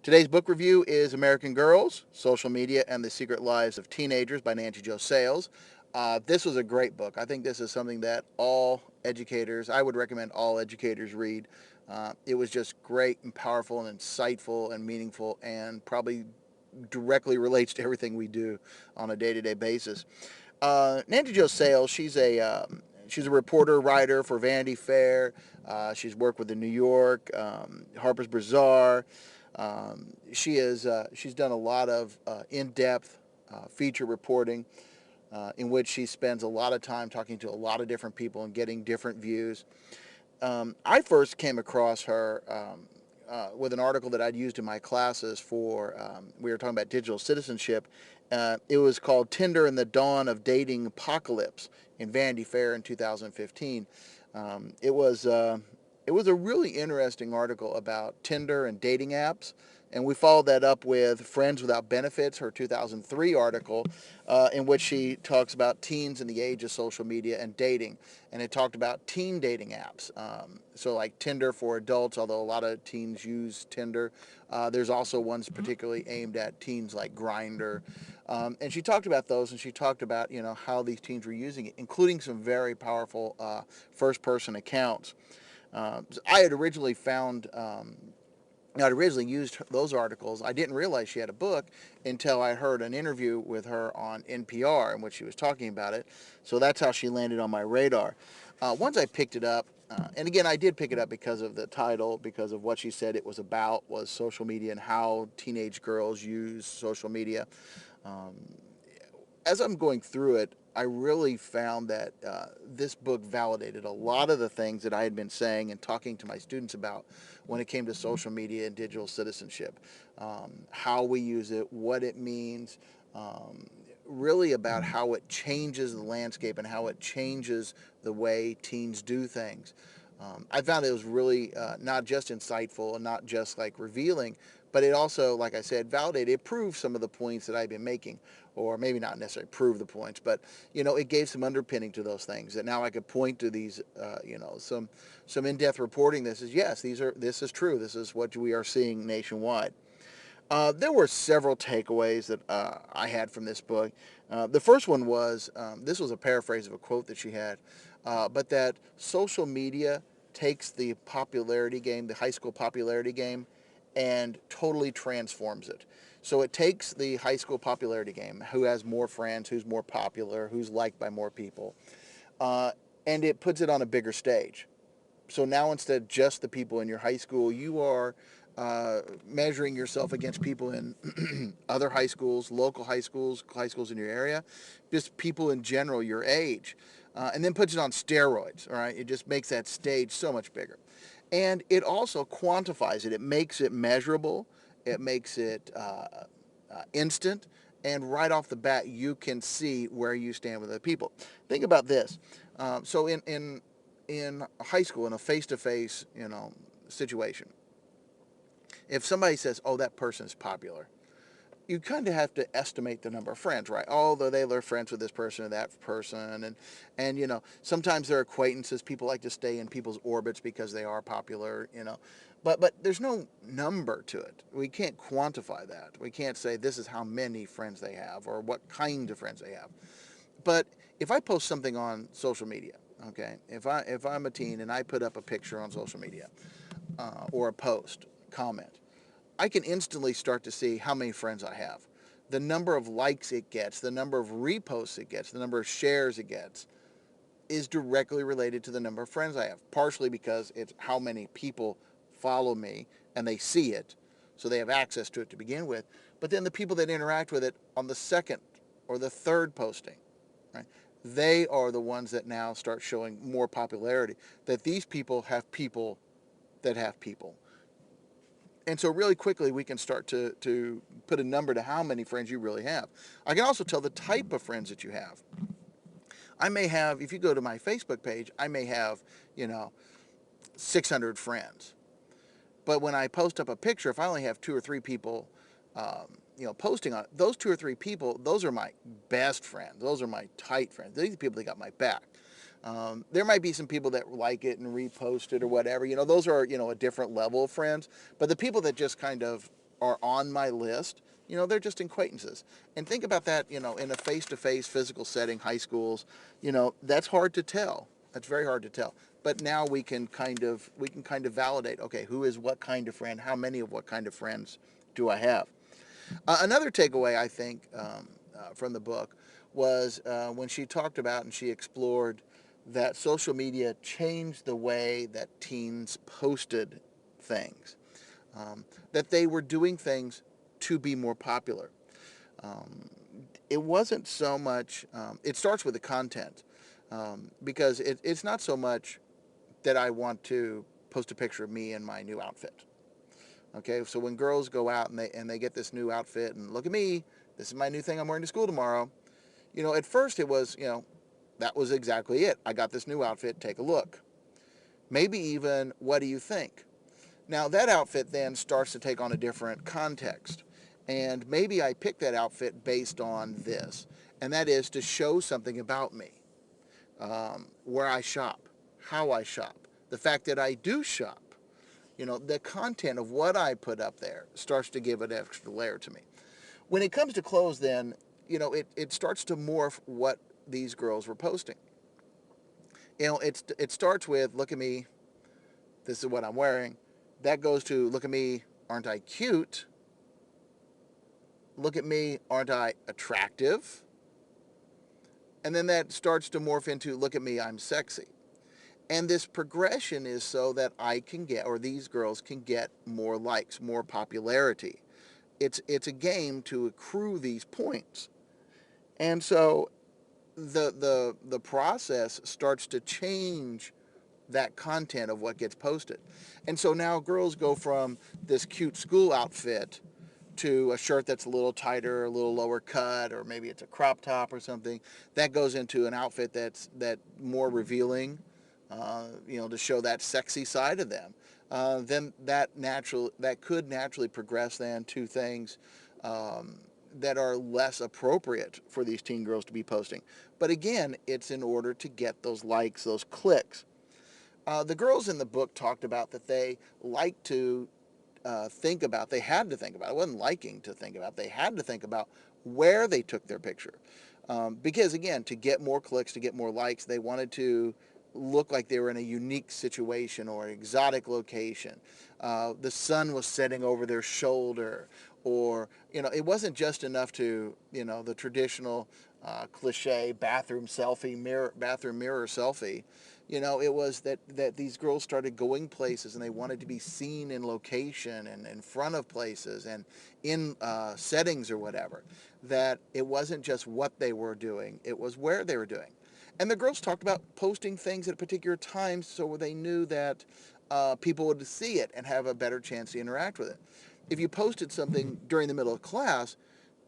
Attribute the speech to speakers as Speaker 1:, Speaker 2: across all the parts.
Speaker 1: Today's book review is American Girls, Social Media and the Secret Lives of Teenagers by Nancy Jo Sales. This was a great book. I think this is something that I would recommend all educators read. It was just great and powerful and insightful and meaningful and probably directly relates to everything we do on a day-to-day basis. Nancy Jo Sales, she's a reporter, writer for Vanity Fair. She's worked with the New York, Harper's Bazaar. She's done a lot of in-depth feature reporting in which she spends a lot of time talking to a lot of different people and getting different views. I first came across her with an article that I'd used in my classes we were talking about digital citizenship. It was called Tinder and the Dawn of Dating Apocalypse in Vanity Fair in 2015. Um, it was uh, it was a really interesting article about Tinder and dating apps. And we followed that up with Friends Without Benefits, her 2003 article, in which she talks about teens in the age of social media and dating. And it talked about teen dating apps. So, like Tinder for adults, although a lot of teens use Tinder. There's also ones particularly aimed at teens like Grindr. And she talked about those, and she talked about how these teens were using it, including some very powerful first-person accounts. I had originally found I'd originally used those articles. I didn't realize she had a book until I heard an interview with her on NPR in which she was talking about it. So that's how she landed on my radar. Once I picked it up, and again, I did pick it up because of the title, because of what she said it was about, was social media and how teenage girls use social media. Um, as I'm going through it, I really found that this book validated a lot of the things that I had been saying and talking to my students about when it came to social media and digital citizenship, how we use it, what it means, um, really about how it changes the landscape and how it changes the way teens do things. I found it was really not just insightful and not just like revealing, but it also, like I said, validated. It proved some of the points that I've been making, or maybe not necessarily prove the points, but it gave some underpinning to those things that now I could point to these, some in-depth reporting. This is true. This is what we are seeing nationwide. There were several takeaways that I had from this book. The first one was this was a paraphrase of a quote that she had, but that social media takes the popularity game, the high school popularity game, and totally transforms it. So it takes the high school popularity game, who has more friends, who's more popular, who's liked by more people, uh, and it puts it on a bigger stage. So now instead of just the people in your high school, you are measuring yourself against people in other high schools, local high schools in your area, just people in general your age, and then puts it on steroids. All right, it just makes that stage so much bigger, and it also quantifies it. It makes it measurable. It makes it instant. And right off the bat, you can see where you stand with other people. Think about this. So in high school, in a face-to-face situation, if somebody says, "Oh, that person is popular," you kind of have to estimate the number of friends, right? Although they're friends with this person or that person, and sometimes they're acquaintances. People like to stay in people's orbits because they are popular, But there's no number to it. We can't quantify that. We can't say this is how many friends they have or what kind of friends they have. But if I post something on social media, okay, if I'm a teen and I put up a picture on social media or a post, comment, I can instantly start to see how many friends I have. The number of likes it gets, the number of reposts it gets, the number of shares it gets is directly related to the number of friends I have. Partially because it's how many people follow me and they see it, so they have access to it to begin with. But then the people that interact with it on the second or the third posting, right? They are the ones that now start showing more popularity. That these people have people that have people. And so really quickly we can start to put a number to how many friends you really have. I can also tell the type of friends that you have. I may have, if you go to my Facebook page, I may have, you know, 600 friends. But when I post up a picture, if I only have two or three people, posting on it, those two or three people, those are my best friends. Those are my tight friends. These are the people that got my back. There might be some people that like it and repost it or whatever. Those are, a different level of friends. But the people that just kind of are on my list, they're just acquaintances. And think about that, in a face-to-face physical setting, high schools, that's hard to tell. That's very hard to tell. But now we can kind of validate, okay, who is what kind of friend, how many of what kind of friends do I have? Another takeaway, I think, from the book was when she talked about and she explored that social media changed the way that teens posted things, that they were doing things to be more popular. Um, it wasn't so much, it starts with the content, because it's not so much that I want to post a picture of me in my new outfit. Okay, so when girls go out and they get this new outfit and look at me, this is my new thing I'm wearing to school tomorrow. At first it was, that was exactly it. I got this new outfit, take a look. Maybe even, what do you think? Now that outfit then starts to take on a different context. And maybe I picked that outfit based on this, and that is to show something about me, where I shop, how I shop, the fact that I do shop. The content of what I put up there starts to give an extra layer to me. When it comes to clothes, then, it starts to morph what these girls were posting. It starts with, look at me, this is what I'm wearing. That goes to, look at me, aren't I cute? Look at me, aren't I attractive? And then that starts to morph into, look at me, I'm sexy. And this progression is so that I can get, or these girls can get more likes, more popularity. It's a game to accrue these points. And so the process starts to change that content of what gets posted. And so now girls go from this cute school outfit to a shirt that's a little tighter, a little lower cut, or maybe it's a crop top or something. That goes into an outfit that more revealing, to show that sexy side of them. Then that could naturally progress then to things, um, that are less appropriate for these teen girls to be posting. But again, it's in order to get those likes, those clicks. The girls in the book talked about that they like to they had to think about, it wasn't liking to think about, they had to think about where they took their picture. Because again, to get more clicks, to get more likes, they wanted to look like they were in a unique situation or an exotic location. The sun was setting over their shoulder, or, it wasn't just enough to, the traditional cliche bathroom mirror selfie. It was that these girls started going places and they wanted to be seen in location and in front of places and in settings or whatever. That it wasn't just what they were doing, it was where they were doing. And the girls talked about posting things at particular times so they knew that people would see it and have a better chance to interact with it. If you posted something during the middle of class,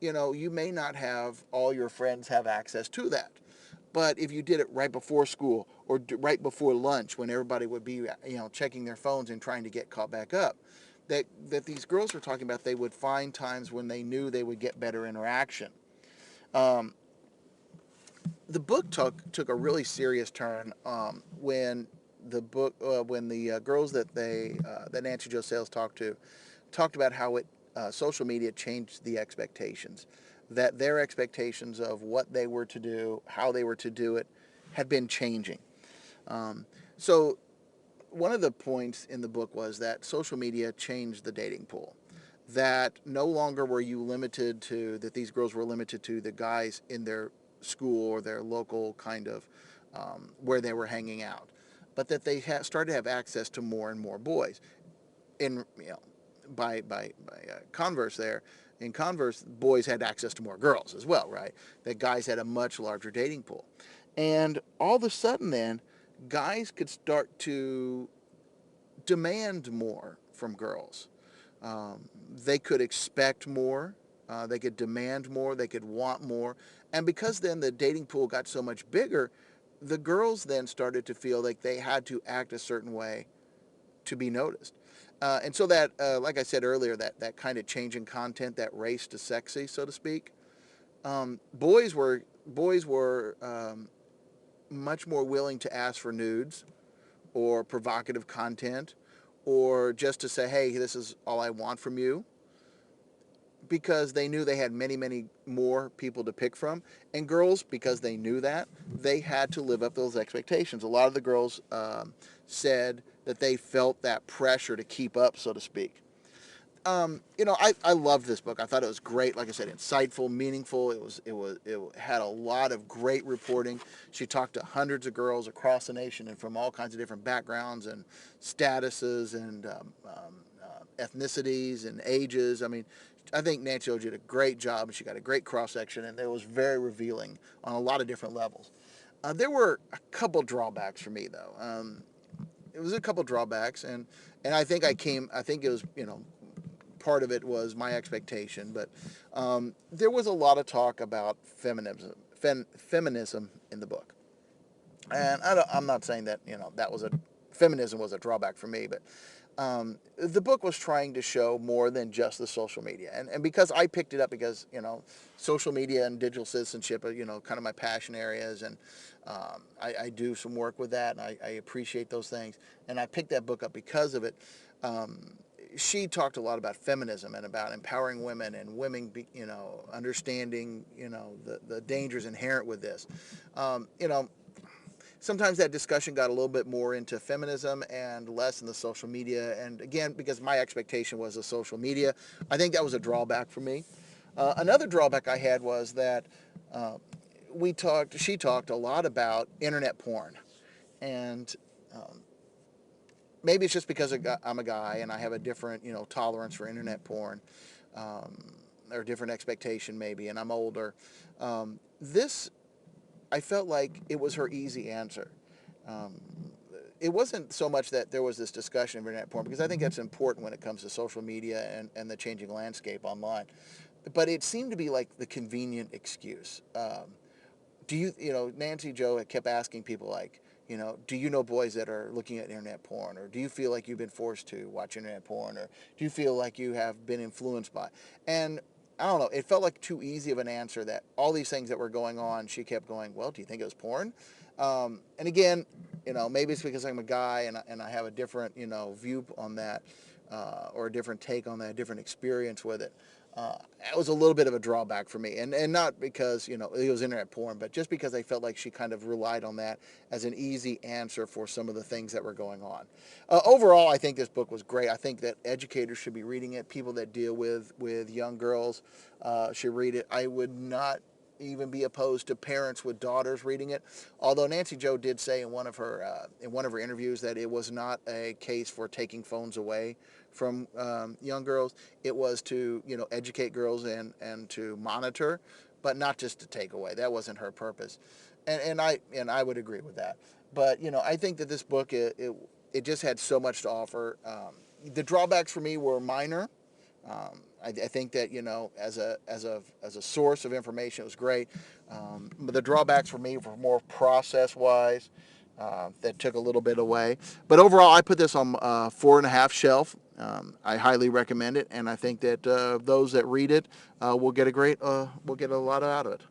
Speaker 1: you may not have all your friends have access to that. But if you did it right before school or right before lunch when everybody would be, checking their phones and trying to get caught back up, that these girls were talking about, they would find times when they knew they would get better interaction. Um, the book took a really serious turn, when the girls that Nancy Jo Sales talked about how social media changed the expectations, that their expectations of what they were to do, how they were to do it, had been changing. So one of the points in the book was that social media changed the dating pool. That no longer were you limited to, that these girls were limited to the guys in their school or their local kind of, where they were hanging out, but that they started to have access to more and more boys. In, converse there, in converse, boys had access to more girls as well, right? That guys had a much larger dating pool. And all of a sudden then, guys could start to demand more from girls. They could expect more. They could demand more. They could want more. And because then the dating pool got so much bigger, the girls then started to feel like they had to act a certain way to be noticed. And so that, like I said earlier, that kind of change in content, that race to sexy, so to speak, boys were much more willing to ask for nudes or provocative content, or just to say, hey, this is all I want from you. because they knew they had many, many more people to pick from, and girls, because they knew that, they had to live up to those expectations. A lot of the girls said that they felt that pressure to keep up, so to speak. I loved this book. I thought it was great. Like I said, insightful, meaningful. It had a lot of great reporting. She talked to hundreds of girls across the nation and from all kinds of different backgrounds and statuses and ethnicities and ages. I mean, I think Nancy O did a great job. She got a great cross section, and it was very revealing on a lot of different levels. There were a couple drawbacks for me, though. It was a couple drawbacks, and I think I think it was, part of it was my expectation, but there was a lot of talk about feminism in the book, and I'm not saying that that was feminism was a drawback for me, but the book was trying to show more than just the social media, and because I picked it up because social media and digital citizenship are kind of my passion areas, and I do some work with that, and I appreciate those things, and I picked that book up because of it. She talked a lot about feminism and about empowering women and women, understanding, the dangers inherent with this. Um, you know, Sometimes that discussion got a little bit more into feminism and less in the social media. And again, because my expectation was the social media, I think that was a drawback for me. Another drawback I had was that uh, she talked a lot about internet porn. And um, maybe it's just because I'm a guy and I have a different, tolerance for internet porn, um, or different expectation maybe, and I'm older. This, I felt like it was her easy answer. Um, it wasn't so much that there was this discussion of internet porn, because I think that's important when it comes to social media and the changing landscape online. But it seemed to be like the convenient excuse. Nancy Joe had kept asking people like, do you know boys that are looking at internet porn? Or do you feel like you've been forced to watch internet porn? Or do you feel like you have been influenced by? And I don't know, it felt like too easy of an answer that all these things that were going on, she kept going, well, do you think it was porn? And again, maybe it's because I'm a guy and I have a different, view on that, or a different take on that, a different experience with it. It was a little bit of a drawback for me, and not because it was internet porn, but just because I felt like she kind of relied on that as an easy answer for some of the things that were going on. Overall, I think this book was great. I think that educators should be reading it. People that deal with young girls should read it. I would not even be opposed to parents with daughters reading it. Although Nancy Joe did say in one of her interviews that it was not a case for taking phones away from young girls. It was to educate girls and to monitor, but not just to take away. That wasn't her purpose, and I would agree with that. But I think that this book it just had so much to offer. The drawbacks for me were minor. I think that as a source of information, it was great. But the drawbacks for me were more process wise. That took a little bit away, but overall, I put this on 4.5 shelf. I highly recommend it, and I think that those that read it will get a lot out of it.